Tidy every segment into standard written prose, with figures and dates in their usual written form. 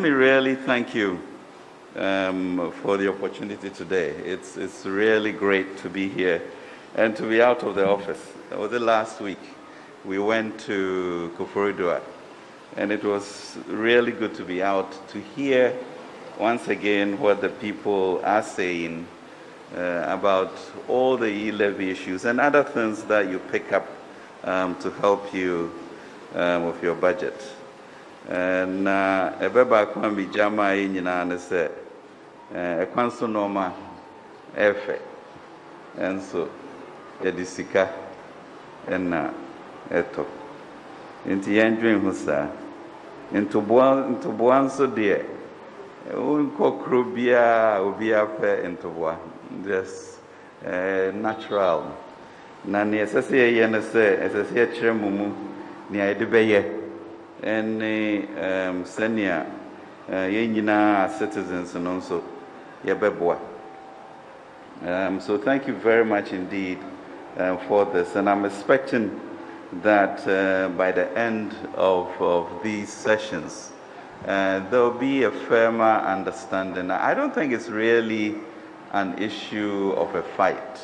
me really thank you for the opportunity today. It's really great to be here and to be out of the office. That was the last week. We went to Ofori-Attah, and it was really good to be out to hear once again what the people are saying about all the E-levy issues and other things that you pick up to help you with your budget. And ebeba kwambi jama nyina ne se ekwanso norma efe enso edisika enna eto nti yendwen ho sa ntoboa nso de unkokro bia obi afa ntoboa just natural na ne esese ye ne se esese ye kire mumu ne ayede beye any senior yenyina citizens and also yebeboa. So thank you very much indeed for this, and I'm expecting that by the end of these sessions there'll be a firmer understanding. I don't think it's really an issue of a fight,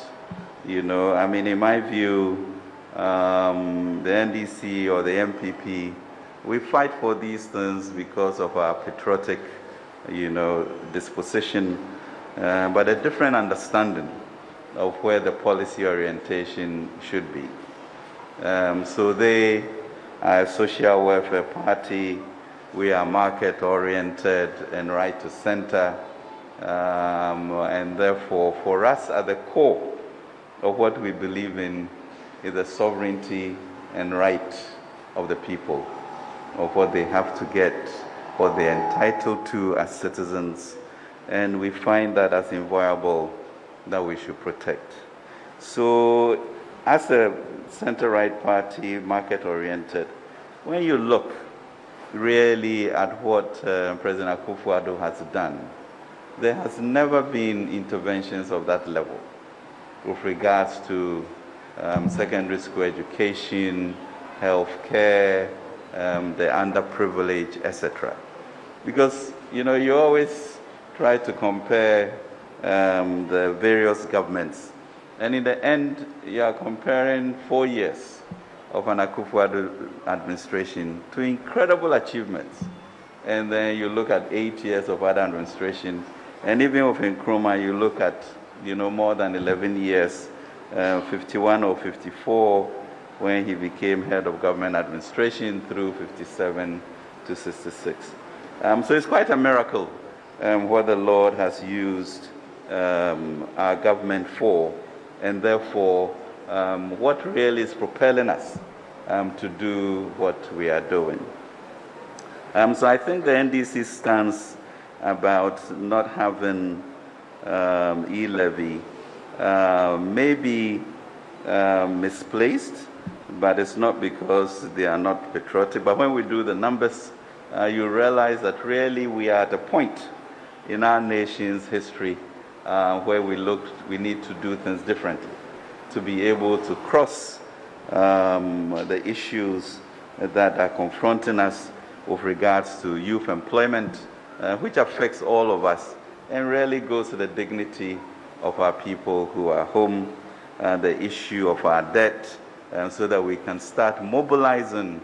you know. I mean, in my view, the NDC or the MPP, we fight for these things because of our patriotic, you know, disposition, but a different understanding of where the policy orientation should be. So they are a social welfare party. We are market-oriented and right to center, and therefore, for us, at the core of what we believe in is the sovereignty and right of the people, of what they have to get, what they're entitled to as citizens, and we find that as inviolable that we should protect. So as a center-right party, market-oriented, when you look really at what President Akufo-Addo has done, there has never been interventions of that level with regards to secondary school education, health care, the underprivileged, etc. Because, you know, you always try to compare the various governments, and in the end, you are comparing 4 years of an Akufo-Addo administration to incredible achievements. And then you look at 8 years of other administration, and even with Nkrumah, you look at, you know, more than 11 years, 51 or 54, when he became head of government administration through 57 to 66. So it's quite a miracle what the Lord has used our government for, and therefore what really is propelling us to do what we are doing. So I think the NDC stance about not having E-levy may be misplaced, but it's not because they are not patriotic. But when we do the numbers, you realize that really we are at a point in our nation's history where we need to do things differently to be able to cross the issues that are confronting us with regards to youth employment, which affects all of us and really goes to the dignity of our people who are home, the issue of our debt, so that we can start mobilizing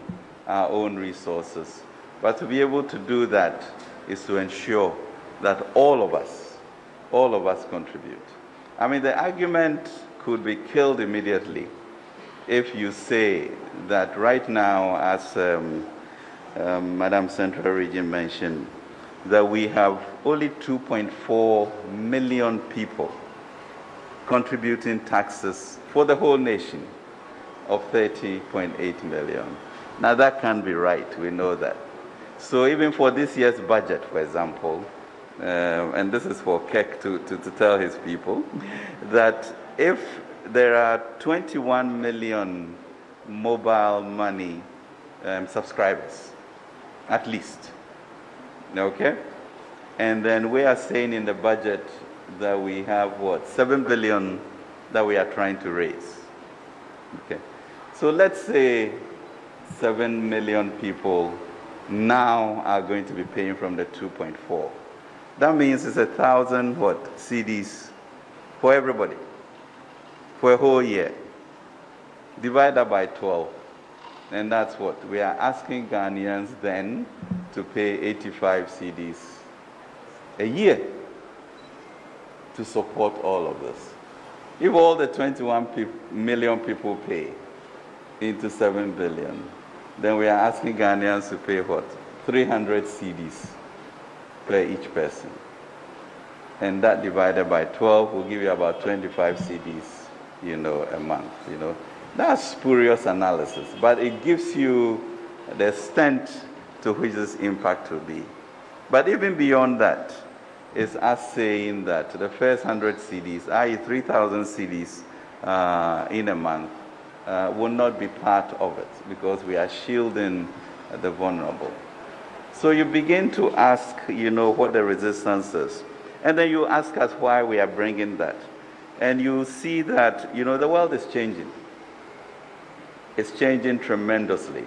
our own resources. But to be able to do that is to ensure that all of us contribute. I mean, the argument could be killed immediately if you say that right now, as Madam Central Region mentioned, that we have only 2.4 million people contributing taxes for the whole nation of 30.8 million. Now that can't be right, we know that. So even for this year's budget, for example, and this is for Keck to tell his people, that if there are 21 million mobile money subscribers, at least, okay? And then we are saying in the budget that we have, 7 billion that we are trying to raise, okay? So let's say 7 million people now are going to be paying from the 2.4. That means it's 1,000 CDs for everybody for a whole year. Divide that by 12. And that's what we are asking Ghanaians then to pay 85 CDs a year to support all of this. If all the 21 million people pay into 7 billion, then we are asking Ghanaians to pay 300 CDs per each person. And that divided by 12 will give you about 25 CDs, a month, That's spurious analysis, but it gives you the extent to which this impact will be. But even beyond that, it's us saying that the first 100 CDs, i.e. 3,000 CDs in a month, will not be part of it because we are shielding the vulnerable. So you begin to ask, what the resistance is. And then you ask us why we are bringing that. And you see that, the world is changing. It's changing tremendously.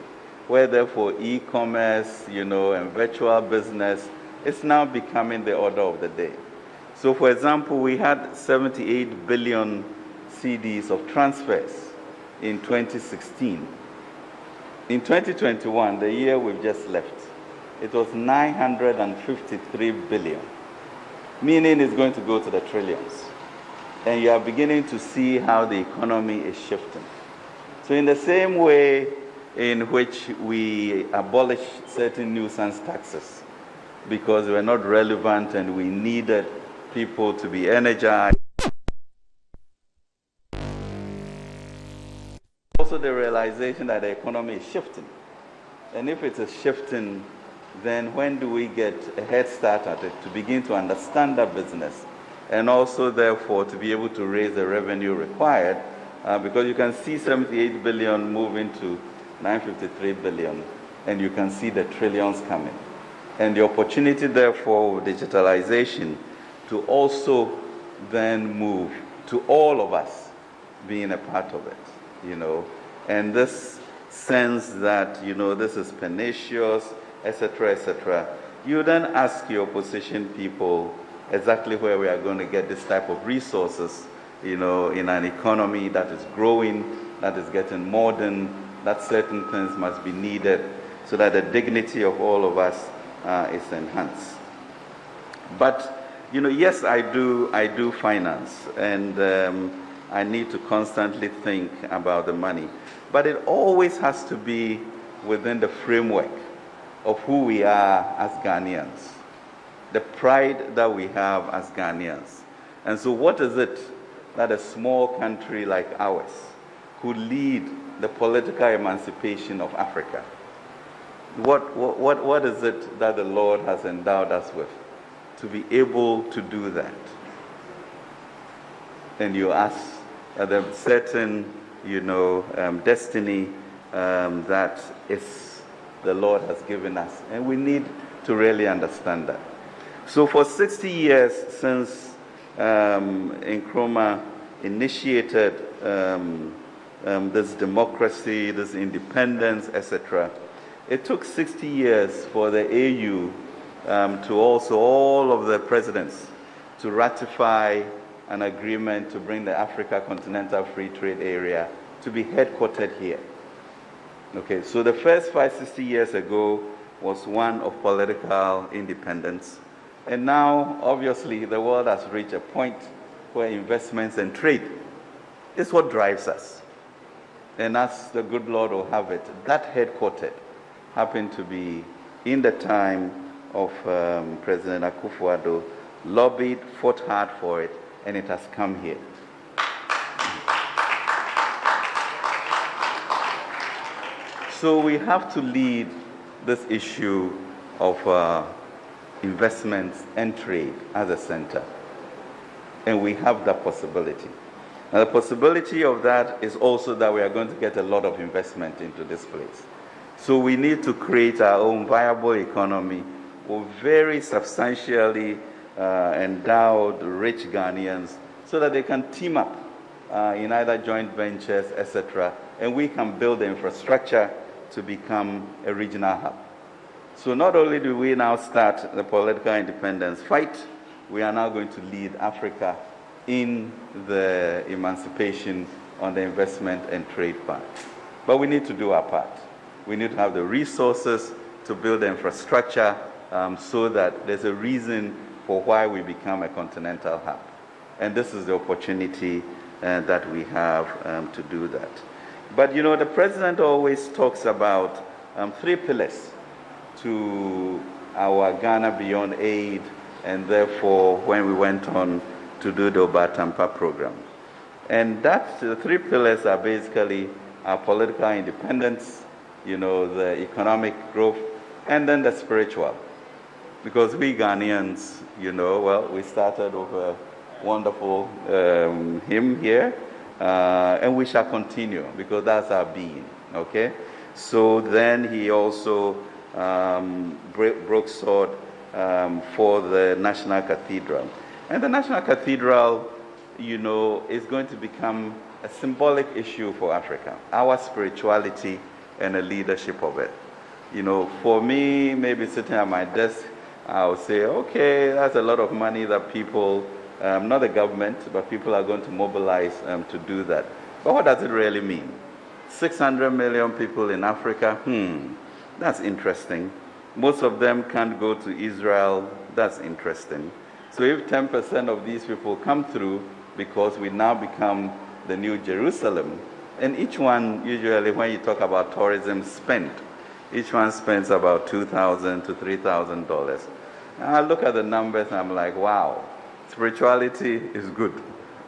Where therefore e-commerce, and virtual business is now becoming the order of the day. So for example, we had 78 billion CDs of transfers in 2016. In 2021, the year we've just left, it was 953 billion, meaning it's going to go to the trillions. And you are beginning to see how the economy is shifting. So in the same way in which we abolished certain nuisance taxes because they were not relevant and we needed people to be energized, also the realization that the economy is shifting. And if it is shifting, then when do we get a head start at it to begin to understand that business and also therefore to be able to raise the revenue required, because you can see 78 billion moving to 953 billion and you can see the trillions coming. And the opportunity therefore with digitalization to also then move to all of us being a part of it, and this sense that, this is pernicious, etc., etc. You then ask your opposition people exactly where we are going to get this type of resources, in an economy that is growing, that is getting modern, that certain things must be needed so that the dignity of all of us is enhanced. But, yes, I do finance, and I need to constantly think about the money. But it always has to be within the framework of who we are as Ghanaians, the pride that we have as Ghanaians. And so what is it that a small country like ours could lead the political emancipation of Africa? What is it that the Lord has endowed us with to be able to do that? And you ask the certain, destiny that is the Lord has given us. And we need to really understand that. So for 60 years since Nkrumah initiated this democracy, this independence, etc., it took 60 years for the AU to also all of the presidents to ratify an agreement to bring the Africa Continental Free Trade Area to be headquartered here. Okay, so the first 60 years ago was one of political independence. And now, obviously, the world has reached a point where investments and trade is what drives us. And as the good Lord will have it, that headquartered happened to be in the time of President Akufo-Addo, lobbied, fought hard for it, and it has come here. So we have to lead this issue of investments and trade as a center. And we have that possibility. Now, the possibility of that is also that we are going to get a lot of investment into this place. So we need to create our own viable economy with very substantially endowed, rich Ghanaians so that they can team up in either joint ventures, etc., and we can build the infrastructure to become a regional hub. So not only do we now start the political independence fight, we are now going to lead Africa in the emancipation on the investment and trade part. But we need to do our part. We need to have the resources to build the infrastructure so that there's a reason for why we become a continental hub. And this is the opportunity that we have to do that. But you know, the president always talks about 3 pillars to our Ghana Beyond Aid, and therefore when we went on to do the Obatampa program. And the 3 pillars are basically our political independence, you know, the economic growth, and then the spiritual. Because we Ghanaians, you know, well, we started with a wonderful hymn here, and we shall continue because that's our being, okay? So then he also broke sword for the National Cathedral. And the National Cathedral, you know, is going to become a symbolic issue for Africa, our spirituality and the leadership of it. You know, for me, maybe sitting at my desk, I'll say, okay, that's a lot of money that people, not the government, but people are going to mobilize to do that. But what does it really mean? 600 million people in Africa, that's interesting. Most of them can't go to Israel, that's interesting. So if 10% of these people come through, because we now become the new Jerusalem, and each one, usually when you talk about tourism spend, each one spends about $2,000 to $3,000. I look at the numbers and I'm like, wow, spirituality is good.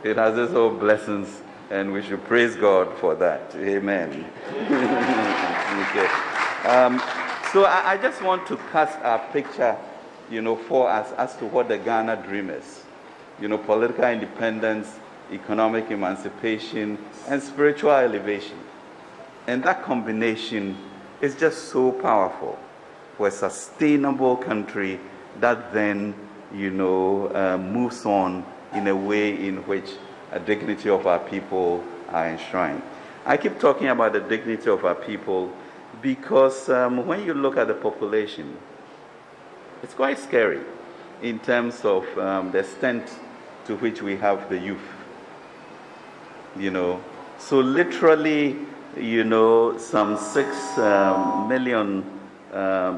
It has its own blessings, and we should praise God for that. Amen. Okay. So I just want to cast a picture, you know, for us as to what the Ghana dream is. You know, political independence, economic emancipation, and spiritual elevation. And that combination is just so powerful for a sustainable country that then, you know, moves on in a way in which a dignity of our people are enshrined. I keep talking about the dignity of our people because when you look at the population, it's quite scary in terms of the extent to which we have the youth. You know, so literally, you know, some 6 million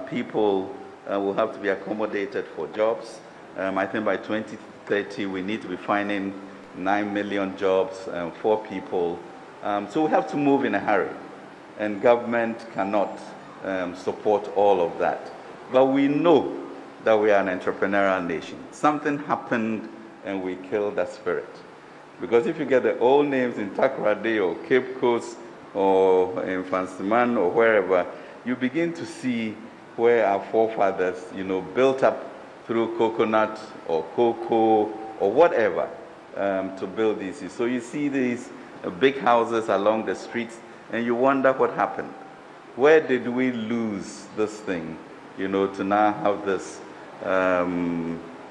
people will have to be accommodated for jobs. I think by 2030, we need to be finding 9 million jobs for people. So we have to move in a hurry, and government cannot support all of that. But we know that we are an entrepreneurial nation. Something happened and we killed that spirit. Because if you get the old names in Takoradi or Cape Coast or in Fansiman or wherever, you begin to see where our forefathers, you know, built up through coconut or cocoa or whatever to build these. So you see these big houses along the streets and you wonder what happened. Where did we lose this thing, you know, to now have this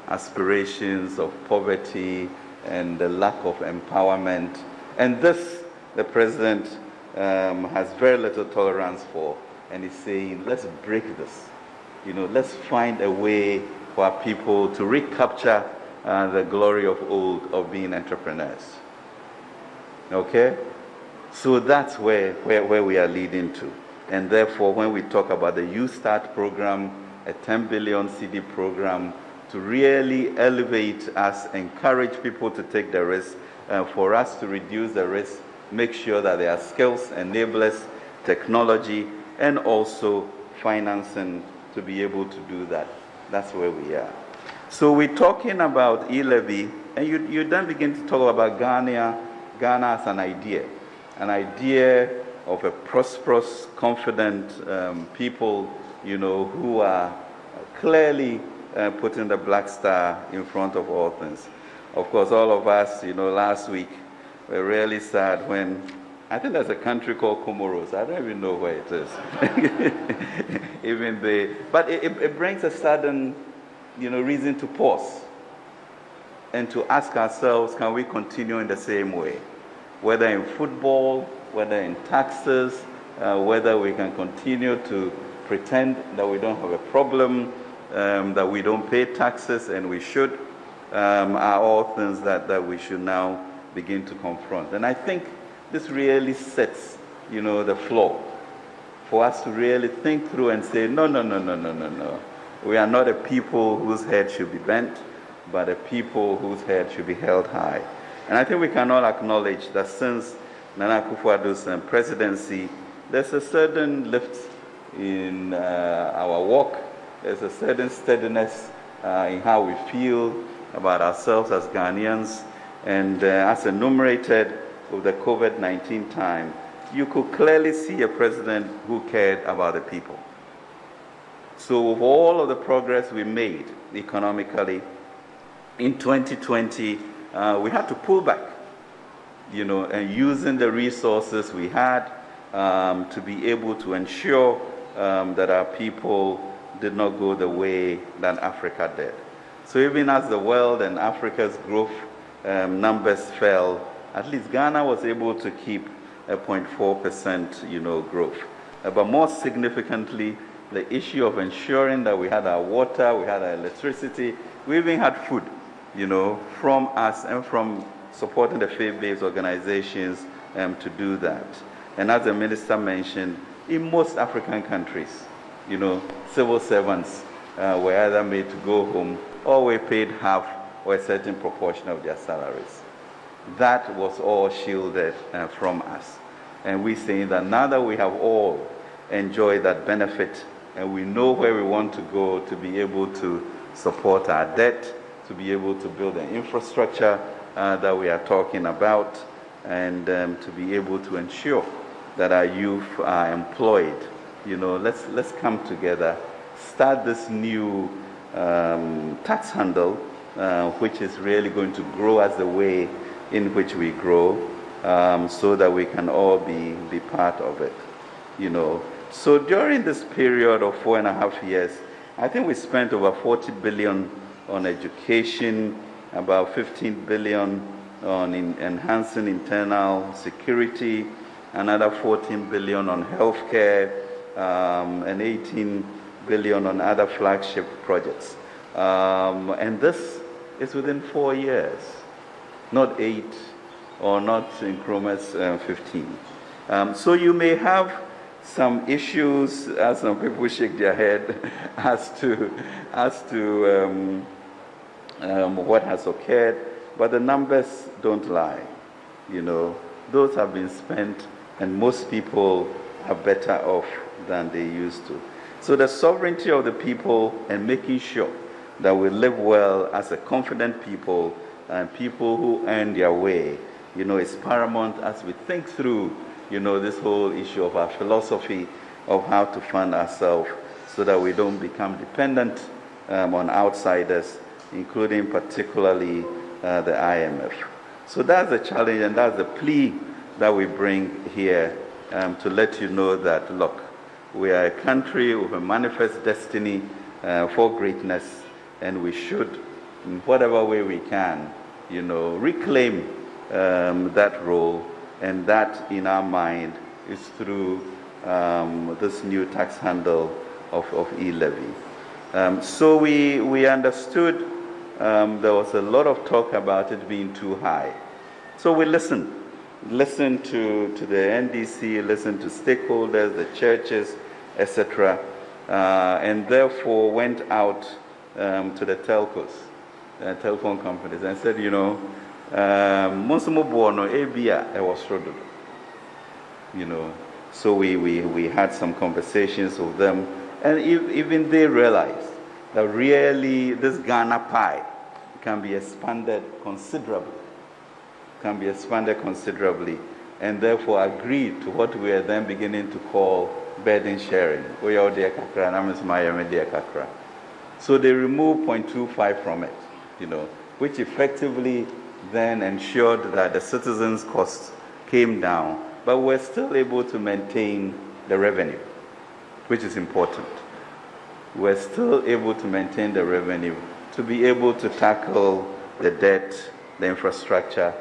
aspirations of poverty and the lack of empowerment? And this, the president has very little tolerance for, and he's saying, let's break this. You know, let's find a way for our people to recapture the glory of old of being entrepreneurs. Okay? So that's where we are leading to. And therefore, when we talk about the Youth Start program, a 10 billion CD program, to really elevate us, encourage people to take the risk, for us to reduce the risk, make sure that there are skills, enablers, technology, and also financing to be able to do that. That's where we are. So we're talking about E-levy, and you then begin to talk about Ghana as an idea of a prosperous, confident people, you know, who are clearly putting the black star in front of all things. Of course, all of us, you know, last week were really sad when, I think there's a country called Comoros. I don't even know where it is. But it brings a sudden, you know, reason to pause and to ask ourselves, can we continue in the same way? Whether in football, whether in taxes, whether we can continue to pretend that we don't have a problem, that we don't pay taxes, and we should, are all things that we should now begin to confront. And I think this really sets, the floor for us to really think through and say, no. We are not a people whose head should be bent, but a people whose head should be held high. And I think we can all acknowledge that since Nana Akufo-Addo's presidency, there's a certain lift in our walk. There's a certain steadiness in how we feel about ourselves as Ghanaians. And as enumerated with the COVID-19 time, you could clearly see a president who cared about the people. So with all of the progress we made economically, in 2020, we had to pull back, and using the resources we had to be able to ensure that our people did not go the way that Africa did. So even as the world and Africa's growth numbers fell, at least Ghana was able to keep a 0.4% growth. But more significantly, the issue of ensuring that we had our water, we had our electricity, we even had food, from us and from supporting the faith-based organizations to do that. And as the minister mentioned, in most African countries, civil servants were either made to go home or were paid half or a certain proportion of their salaries. That was all shielded from us. And we're saying that now that we have all enjoyed that benefit and we know where we want to go to be able to support our debt, to be able to build an infrastructure that we are talking about, and to be able to ensure that our youth are employed. Let's come together, start this new tax handle, which is really going to grow as the way in which we grow, so that we can all be part of it. So during this period of 4.5 years, I think we spent over 40 billion on education, about 15 billion on enhancing internal security, another 14 billion on healthcare, and 18 billion on other flagship projects. And this is within 4 years, not 8 or not increments 15. So you may have some issues, as some people shake their head, as to what has occurred, but the numbers don't lie. Those have been spent, and most people are better off than they used to. So the sovereignty of the people and making sure that we live well as a confident people and people who earn their way, is paramount as we think through this whole issue of our philosophy of how to fund ourselves so that we don't become dependent on outsiders, including particularly the IMF. So that's the challenge, and that's the plea that we bring here to let you know that, look, we are a country with a manifest destiny for greatness, and we should, in whatever way we can, reclaim that role. And that, in our mind, is through this new tax handle of E-levy. So we understood there was a lot of talk about it being too high. So we listened to the NDC, listened to stakeholders, the churches, etc., and therefore went out to the telcos, telephone companies, and said, so we had some conversations with them, and even they realized that really this Ghana pie can be expanded considerably, and therefore agreed to what we are then beginning to call burden sharing. So they removed 0.25 from it, which effectively then ensured that the citizens' costs came down, but we're still able to maintain the revenue, which is important. We're still able to maintain the revenue to be able to tackle the debt, the infrastructure,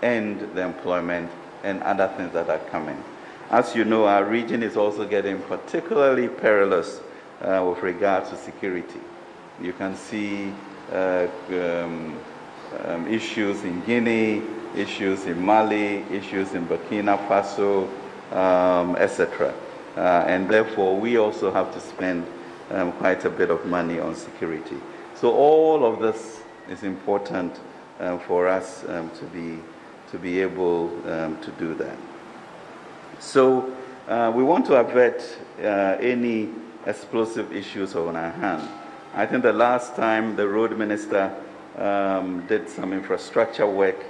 and the employment, and other things that are coming. As you know, our region is also getting particularly perilous with regards to security. You can see issues in Guinea, issues in Mali, issues in Burkina Faso, etc. And therefore, we also have to spend quite a bit of money on security. So all of this is important for us to be able to do that. So we want to avert any explosive issues on our hand. I think the last time the road minister did some infrastructure work,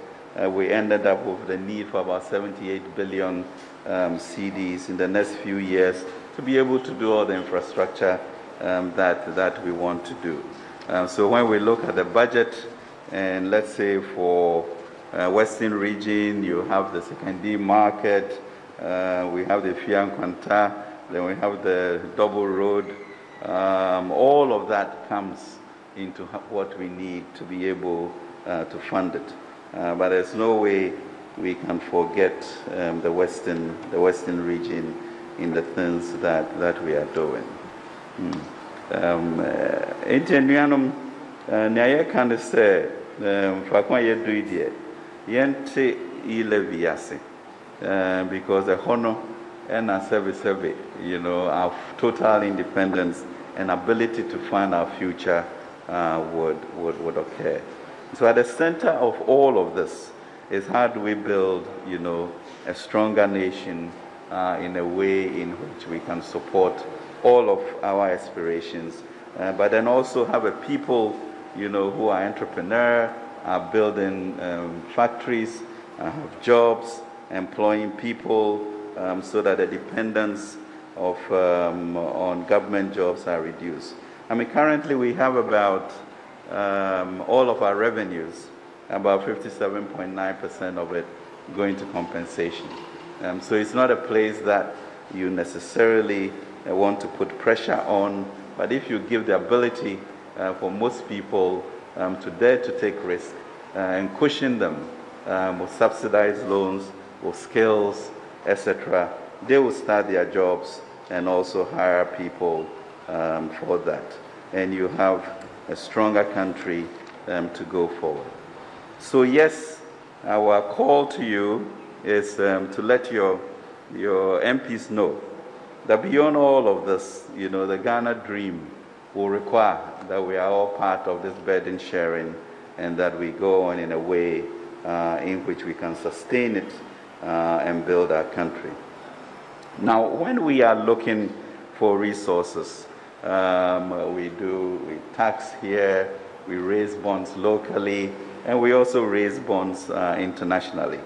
we ended up with the need for about 78 billion CDs in the next few years to be able to do all the infrastructure that we want to do. So when we look at the budget, and let's say for Western region, you have the Sekondi market, we have the Fiankwanta, then we have the double road. All of that comes into what we need to be able to fund it. But there's no way we can forget the Western region in the things that we are doing. Nnuanom nea yɛka ne sɛ faako a yɛdui deɛ yɛnte E-levy ase because ɛhɔ no ɛna sɛbe our total independence and ability to fund our future would occur. So at the center of all of this is how do we build, a stronger nation in a way in which we can support all of our aspirations, but then also have a people, who are entrepreneurs, are building factories, have jobs, employing people, so that the dependence on government jobs are reduced. I mean, currently we have about all of our revenues, about 57.9% of it going to compensation. So it's not a place that you necessarily want to put pressure on, but if you give the ability for most people to dare to take risk and cushion them with subsidized loans, with skills, etc., they will start their jobs and also hire people for that. And you have a stronger country to go forward. So yes, our call to you is to let your MPs know that beyond all of this, the Ghana dream will require that we are all part of this burden sharing and that we go on in a way in which we can sustain it and build our country. Now, when we are looking for resources, we tax here, we raise bonds locally, and we also raise bonds internationally.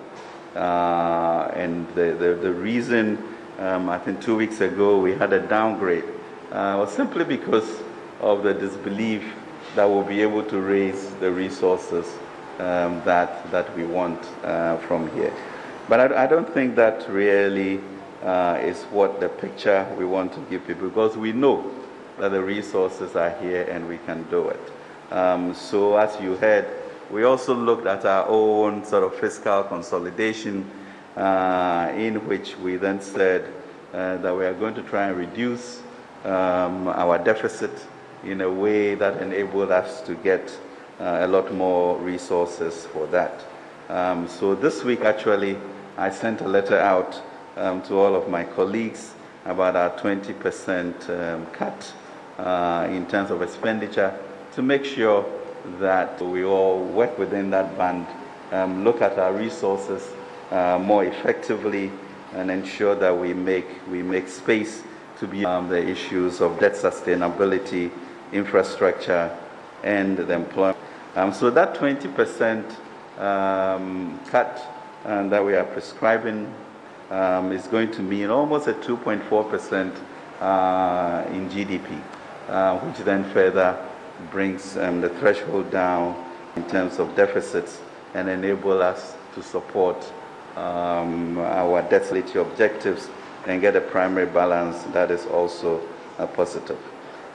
And the reason, I think 2 weeks ago, we had a downgrade was simply because of the disbelief that we'll be able to raise the resources that we want from here. But I don't think that really is what the picture we want to give people, because we know that the resources are here and we can do it. So as you heard, we also looked at our own sort of fiscal consolidation in which we then said that we are going to try and reduce our deficit in a way that enabled us to get a lot more resources for that. So this week, actually, I sent a letter out to all of my colleagues about our 20% cut in terms of expenditure to make sure that we all work within that band, look at our resources more effectively, and ensure that we make space to be the issues of debt sustainability, infrastructure, and the employment. So that 20% cut that we are prescribing is going to mean almost a 2.4% in GDP, which then further brings the threshold down in terms of deficits and enable us to support our debt stability objectives and get a primary balance that is also positive.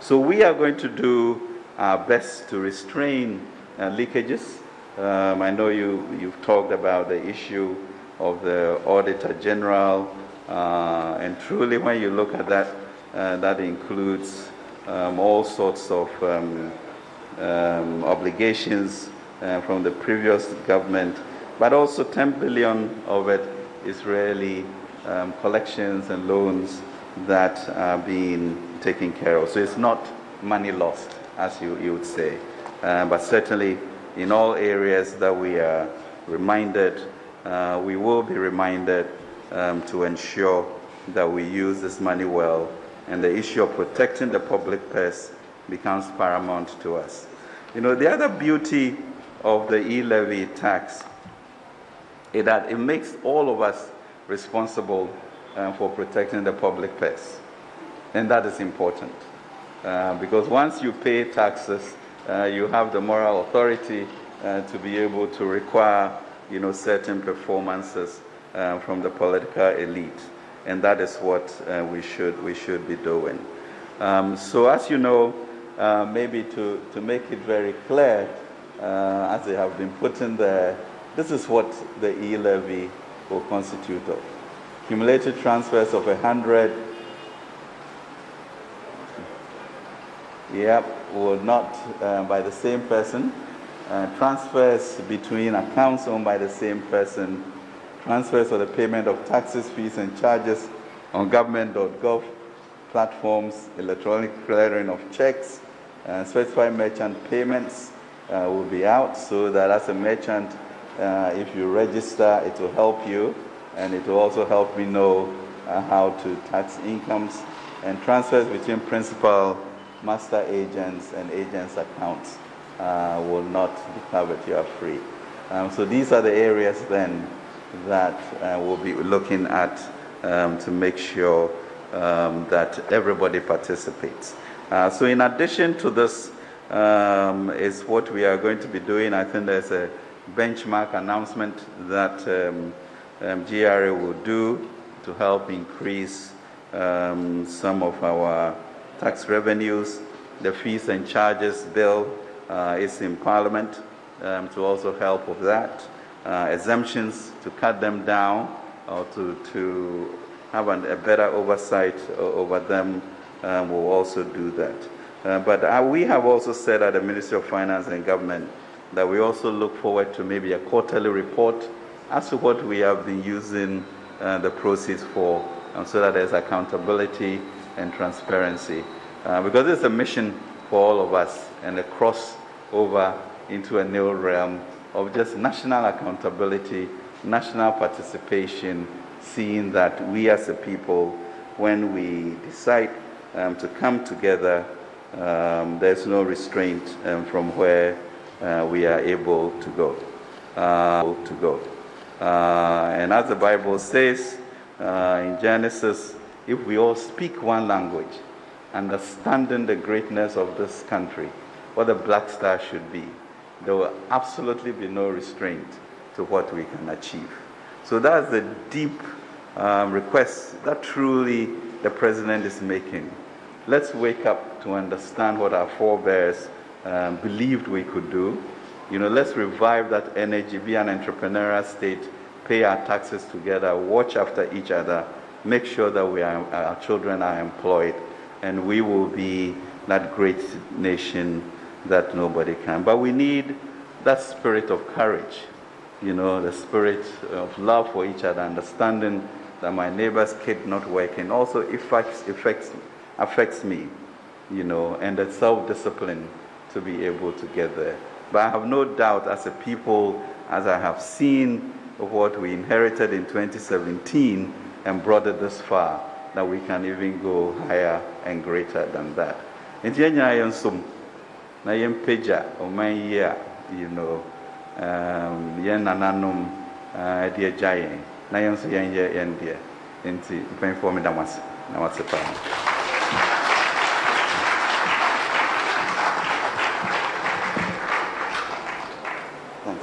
So we are going to do our best to restrain leakages. I know you've talked about the issue of the Auditor General, and truly when you look at that, that includes all sorts of obligations from the previous government, but also 10 billion of it is really collections and loans that are being taken care of. So it's not money lost, as you would say, but certainly in all areas that we are reminded, we will be reminded to ensure that we use this money well, and the issue of protecting the public purse becomes paramount to us. The other beauty of the E-levy tax is that it makes all of us responsible for protecting the public purse, and that is important because once you pay taxes, you have the moral authority to be able to require certain performances from the political elite, and that is what we should be doing. So as you know, maybe to make it very clear, as they have been put in there, this is what the E-levy will constitute of. Cumulative transfers of 100, will not by the same person. Transfers between accounts owned by the same person. Transfers for the payment of taxes, fees, and charges on government.gov platforms, electronic clearing of checks, specified merchant payments will be out, so that as a merchant, if you register, it will help you, and it will also help me know how to tax incomes. And transfers between principal, master agents, and agents' accounts will not be covered. You are free. So these are the areas then that we'll be looking at to make sure that everybody participates. So in addition to this is what we are going to be doing. I think there's a benchmark announcement that GRA will do to help increase some of our tax revenues. The fees and charges bill is in Parliament to also help with that. Exemptions to cut them down or to have a better oversight over them will also do that. But we have also said at the Ministry of Finance and Government that we also look forward to maybe a quarterly report as to what we have been using the proceeds for, so that there's accountability and transparency. Because it's a mission for all of us, and a crossover into a new realm of just national accountability, national participation, seeing that we as a people, when we decide to come together, there's no restraint from where we are able to go. And as the Bible says in Genesis, if we all speak one language, understanding the greatness of this country, what the Black Star should be, there will absolutely be no restraint to what we can achieve. So that's the deep request that truly the President is making. Let's wake up to understand what our forebears believed we could do. Let's revive that energy, be an entrepreneurial state, pay our taxes together, watch after each other, make sure that our children are employed, and we will be that great nation that nobody can. But we need that spirit of courage, the spirit of love for each other, understanding that my neighbor's kid not working also affects me, and the self-discipline to be able to get there. But I have no doubt, as a people, as I have seen what we inherited in 2017 and brought it this far, that we can even go higher and greater than that. And na yempeja oman yi a yen nananom de agyayen na yen so yen ye yen de enti pen for me damase na what's the problem.